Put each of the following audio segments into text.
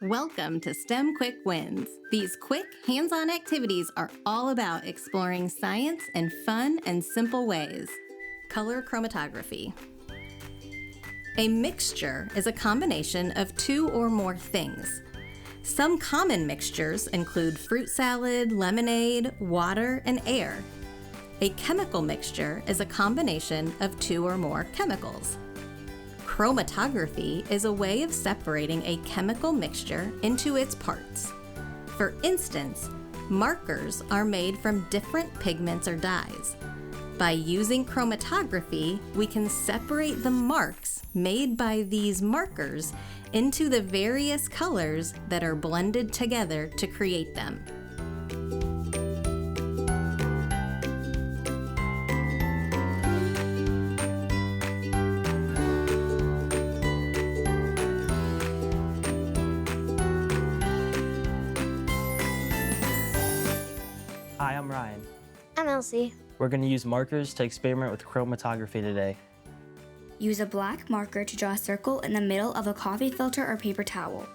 Welcome to STEM Quick Wins. These quick, hands-on activities are all about exploring science in fun and simple ways. Color chromatography. A mixture is a combination of two or more things. Some common mixtures include fruit salad, lemonade, water, and air. A chemical mixture is a combination of two or more chemicals. Chromatography is a way of separating a chemical mixture into its parts. For instance, markers are made from different pigments or dyes. By using chromatography, we can separate the marks made by these markers into the various colors that are blended together to create them. Hi, I'm Ryan. I'm Elsie. We're going to use markers to experiment with chromatography today. Use a black marker to draw a circle in the middle of a coffee filter or paper towel.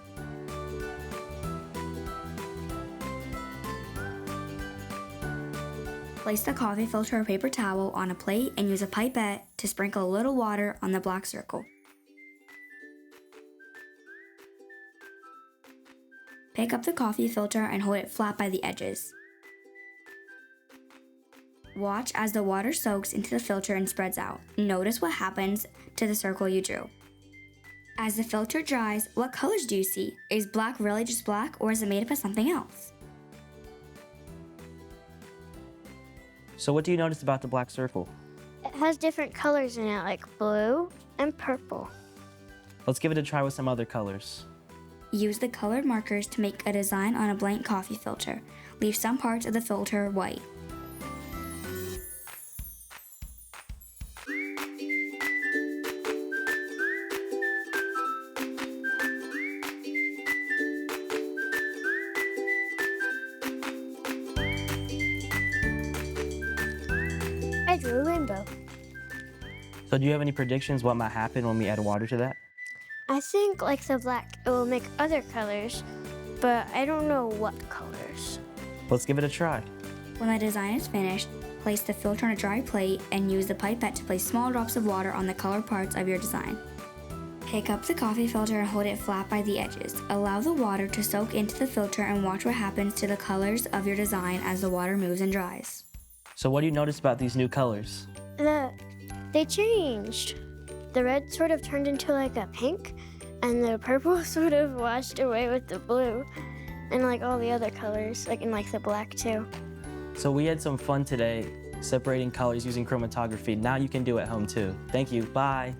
Place the coffee filter or paper towel on a plate and use a pipette to sprinkle a little water on the black circle. Pick up the coffee filter and hold it flat by the edges. Watch as the water soaks into the filter and spreads out. Notice what happens to the circle you drew. As the filter dries, what colors do you see? Is black really just black, or is it made up of something else? So what do you notice about the black circle? It has different colors in it, like blue and purple. Let's give it a try with some other colors. Use the colored markers to make a design on a blank coffee filter. Leave some parts of the filter white. I drew a rainbow. So do you have any predictions what might happen when we add water to that? I think like the black, it will make other colors, but I don't know what colors. Let's give it a try. When the design is finished, place the filter on a dry plate and use the pipette to place small drops of water on the colored parts of your design. Pick up the coffee filter and hold it flat by the edges. Allow the water to soak into the filter and watch what happens to the colors of your design as the water moves and dries. So what do you notice about these new colors? They changed. The red sort of turned into like a pink, and the purple sort of washed away with the blue, and like all the other colors, like in like the black too. So we had some fun today separating colors using chromatography. Now you can do it at home too. Thank you. Bye.